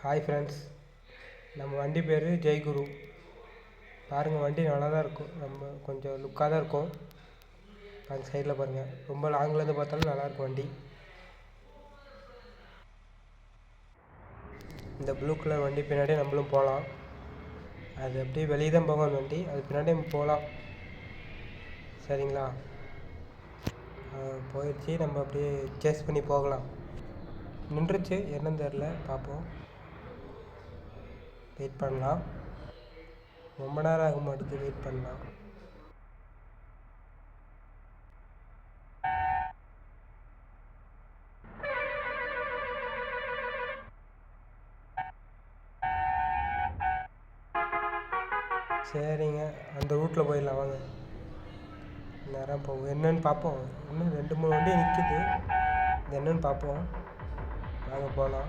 Hi friends, நம்ம வண்டி பேர் ஜெய்குரு. பாருங்கள், வண்டி நல்லா தான் இருக்கும். நம்ம கொஞ்சம் லுக்காக தான் இருக்கும். அந்த சைடில் பாருங்கள், ரொம்ப லாங்கிலேருந்து பார்த்தாலும் நல்லாயிருக்கும் வண்டி. இந்த ப்ளூ கலர் வண்டி பின்னாடியே நம்மளும் போகலாம். அது அப்படியே வெளியே தான் போகும் அந்த வண்டி, அது பின்னாடியே போகலாம். சரிங்களா? போயிடுச்சு, நம்ம அப்படியே சேஸ் பண்ணி போகலாம். நின்றுச்சு, என்னன்னு தெரில, பார்ப்போம். வெயிட் பண்ணலாம். ரொம்ப நேரம் ஆக மாட்டேது, வெயிட் பண்ணலாம். சரிங்க, அந்த ரூட்டில் போயிடலாம் வாங்க. நேரம் போகும், என்னன்னு பார்ப்போம். இன்னும் 2-3 வண்டி நிற்கிது, இது என்னன்னு பார்ப்போம். வாங்க போகலாம்.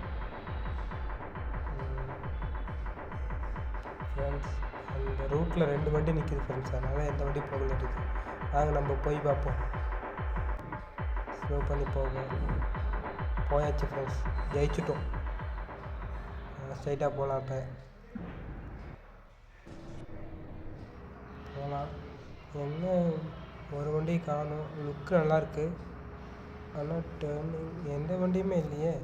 ஃப்ரெண்ட்ஸ், அந்த ரூட்டில் 2 வண்டி நிற்கிது ஃப்ரெண்ட்ஸ், அதனால் எந்த வண்டி போக மாட்டேது. வாங்க நம்ம போய் பார்ப்போம். ஸ்லோ பண்ணி போவோம். போயாச்சு ஃப்ரெண்ட்ஸ், ஜெயிச்சிட்டோம். ஸ்ட்ரைட்டாக போகலாம். இப்போ போகலாம். என்ன ஒரு வண்டி காணும், லுக்கு நல்லாயிருக்கு, ஆனால் டேர்னிங் எந்த வண்டியுமே இல்லையே.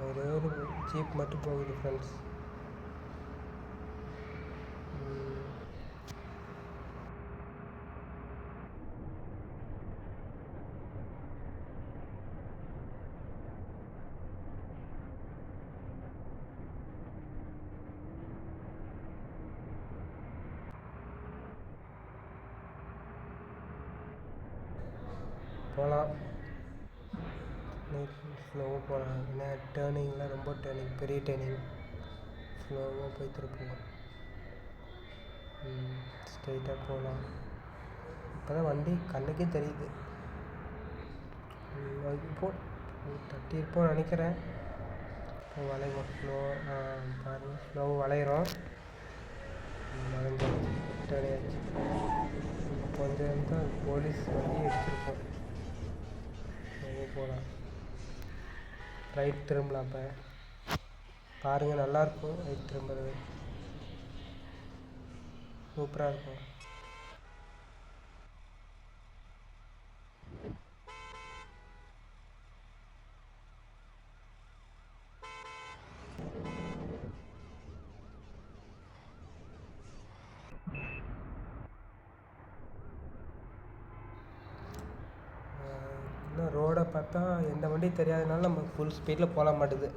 ஒரே ஒரு ஜீப் மட்டும் போகுது ஃப்ரெண்ட்ஸ். போகலாம், ஸ்லோவாக போகலாம். ஏன்னா டேர்னிங்லாம் ரொம்ப டேர்னிங், பெரிய டேர்னிங். ஸ்லோவாக போய் திருப்புவோம். ஸ்ட்ரைட்டாக போகலாம். இப்போ தான் வண்டி கண்ணுக்கே தெரியுது. இப்போ தட்டியிருப்போம் நினைக்கிறேன். இப்போ வளைவோம், ஸ்லோவாக பாருங்கள், ஸ்லோவாக வளையிறோம். வளைஞ்சோம், டேர்னியாச்சு. கொஞ்சம் தான் போலீஸ் வண்டி அடிச்சிருக்கோம். போகலாம், ரைட் திரும்பலாம். இப்போ பாருங்கள், நல்லாயிருக்கும். ரைட் திரும்புறது சூப்பராக இருக்கும். இன்னும் ரோடை பார்த்தா எந்த வண்டியும் தெரியாதனால நம்ம ஃபுல் ஸ்பீடில் போக மாட்டுது.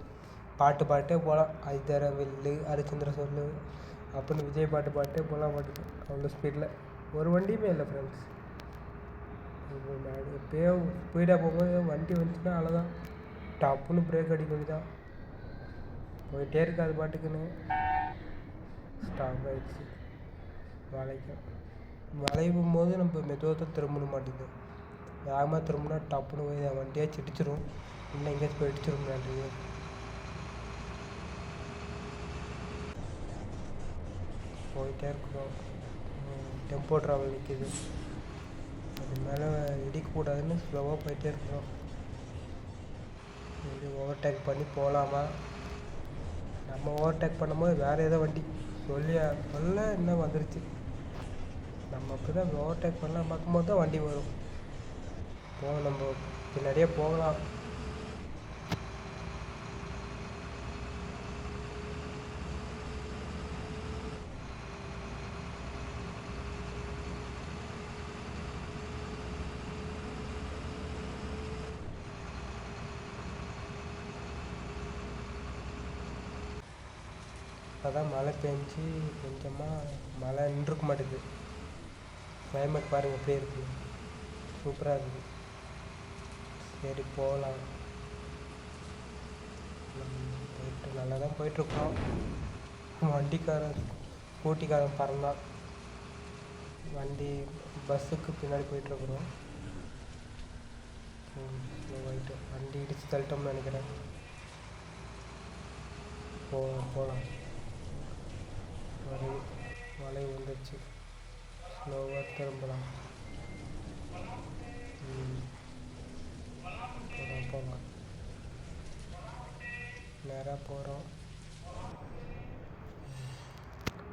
பாட்டே போகலாம். ஐதர வில்லு ஹரிச்சந்திர சொல்லு அப்படின்னு விஜய் பாட்டே போக மாட்டுது அவ்வளோ ஸ்பீடில். ஒரு வண்டியுமே இல்லை ஃப்ரெண்ட்ஸ். எப்போயோ ஸ்பீடாக போகும்போது வண்டி வந்துச்சுன்னா அவ்வளோதான், டப்புன்னு பிரேக் அடிக்க வேண்டியதான். போயிட்டே இருக்காது பாட்டுக்குன்னு. ஸ்டாப் ஆகிடுச்சு. வளையும் போது நம்ம மெதுவாக தான் திரும்பணும் மாட்டேங்குது. வேகமாக திரும்பினா டப்புன்னு போய் வண்டியாக சிடிச்சிடும், இல்லை எங்கேயாச்சும் போய் இடிச்சிடும். நன்றி. போயிட்டே இருக்கிறோம். டெம்போ ட்ராவல் நிற்கிது, அது மேலே இடிக்கக்கூடாதுன்னு ஸ்லோவாக போயிட்டே இருக்கிறோம். இது ஓவர்டேக் பண்ணி போகலாமா? நம்ம ஓவர்டேக் பண்ணும்போது வேறு ஏதோ வண்டி சொல்ல இன்னும் வந்துருச்சு. நம்ம அப்படி தான் ஓவர்டேக் பண்ணலாம் பார்க்கும்போது தான் வண்டி வரும். நம்ம பின்னாடியே போகலாம். இப்போ தான் மழை பெஞ்சு கொஞ்சமாக மழை நின்றுக்க மாட்டேங்குது. கிளைமேட் பாருங்கள் எப்படி இருக்குது, சூப்பராக இருக்குது. சரி போகலாம். போயிட்டு நல்லா தான் போயிட்டுருக்கோம். ஸ்கூட்டிக்காரன் பறந்தான். வண்டி பஸ்ஸுக்கு பின்னாடி போயிட்டுருக்குறோம். போயிட்டு வண்டி இடித்து தள்ளிட்டோம்னு நினைக்கிறேன். போகலாம். மழை வந்துடுச்சு, ஸ்லோவாக திரும்பலாம். போகலாம். நேராக போகிறோம்.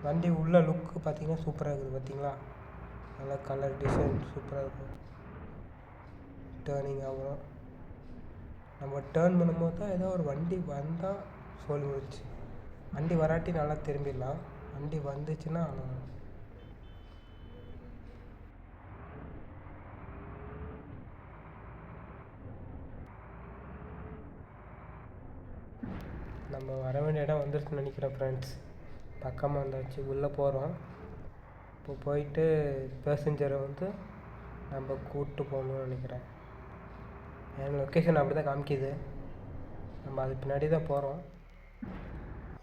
வண்டி உள்ள லுக்கு பார்த்தீங்கன்னா சூப்பராக இருக்குது பார்த்தீங்களா, நல்லா கலர் டிசைன் சூப்பராக இருக்கும். டேர்னிங் ஆகும். நம்ம டேர்ன் பண்ணும்போது தான் ஏதோ ஒரு வண்டி வந்தால் சொல்லி விடுச்சு. வண்டி வராட்டி நல்லா திரும்பிடலாம், வண்டி வந்துச்சுன்னா நம்ம வர வேண்டிய இடம் வந்துருச்சுன்னு நினைக்கிறேன் ஃப்ரெண்ட்ஸ். பக்கமாக வந்தாச்சு, உள்ளே போகிறோம். இப்போ போயிட்டு பேசஞ்சரை வந்து நம்ம கூப்பிட்டு போகணும்னு நினைக்கிறேன். என் லொக்கேஷன் அப்படி தான் காமிக்கிது. நம்ம அது பின்னாடி தான் போகிறோம்.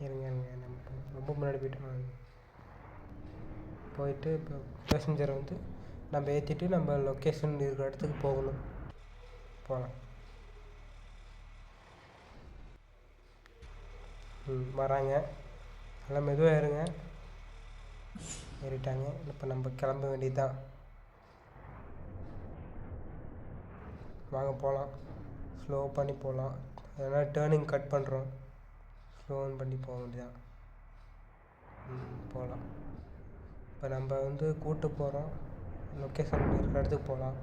இருங்க நம்ம ரொம்ப முன்னாடி போயிட்டு இப்போ பேசஞ்சரை வந்து நம்ம ஏற்றிட்டு நம்ம லொக்கேஷன் இருக்கிற இடத்துக்கு போகணும். போகலாம். வராங்க, நல்லா மெதுவாக ஏறுங்க. ஏறிட்டாங்க. இப்போ நம்ம கிளம்ப வேண்டியது தான். வாங்க போகலாம். ஸ்லோ பண்ணி போகலாம், ஏன்னா டேர்னிங் கட் பண்ணுறோம். ஸ்லோன் பண்ணி போக வேண்டியதான். போகலாம். இப்போ நம்ம வந்து கூப்பிட்டு போகிறோம், லொக்கேஷன் இருக்கிற இடத்துக்கு போகலாம்.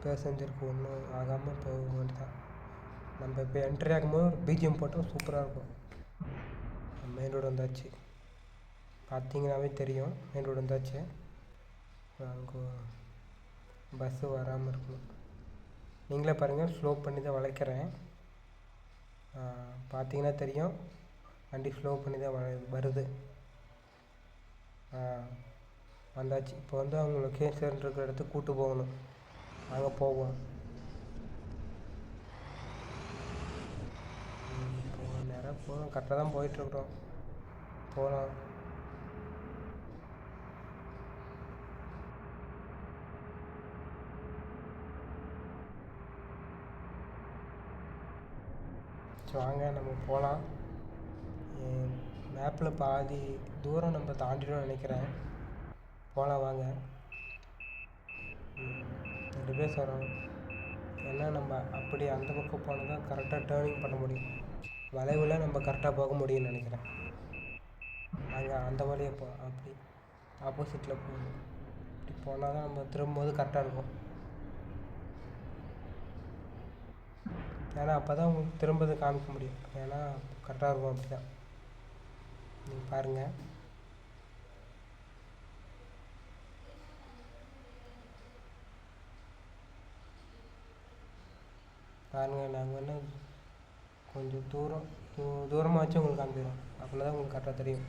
பேசஞ்சருக்கு ஒன்றும் ஆகாமல் போக வேண்டியதான். நம்ம இப்போ என்ட்ரி ஆகும்போது ஒரு பிஜிஎம் போட்டால் சூப்பராக இருக்கும். மெயின் ரோடு வந்தாச்சு, பார்த்தீங்கன்னாவே தெரியும் மெயின் ரோடு வந்தாச்சு. அங்கே பஸ்ஸு வராமல் இருக்கணும். நீங்களே பாருங்கள், ஸ்லோ பண்ணி தான் வளைக்கிறேன். பார்த்தீங்கன்னா தெரியும், வண்டி ஸ்லோ பண்ணி தான் வருது. வந்தாச்சு. இப்போ வந்து அவங்க லொக்கேஷன் இருக்கிற இடத்துக்கு கூப்பிட்டு போகணும். அங்கே போவோம். நேராக போகிறோம், கரெக்டாக தான் போயிட்டுருக்குறோம். போகலாம். வாங்க நம்ம போகலாம். மேப்பில் பாதி தூரம் நம்ம தாண்டிட்டோம்னு நினைக்கிறேன். போகலாம் வாங்க. ரிவர்ஸ் வரோம், ஏன்னா நம்ம அப்படி அந்த பக்கம் போனால் தான் கரெக்டாக டேர்னிங் பண்ண முடியும். வளைவில் நம்ம கரெக்டாக போக முடியும்னு நினைக்கிறேன். அங்கே அந்த வழியே அப்படி ஆப்போசிட்டில் போகணும். இப்படி போனால் தான் நம்ம திரும்பும்போது கரெக்டாக இருக்கும். ஏன்னா அப்போ தான் உங்களுக்கு திரும்பது காமிக்க முடியும், ஏன்னா கரெக்டாக இருக்கும். அப்படி தான் நீங்கள் பாருங்கள். நாங்கள் என்ன கொஞ்சம் தூரமாக வச்சு உங்களுக்கு காமிக்கிறோம், அப்படின்னா தான் உங்களுக்கு கரெக்டாக தெரியும்.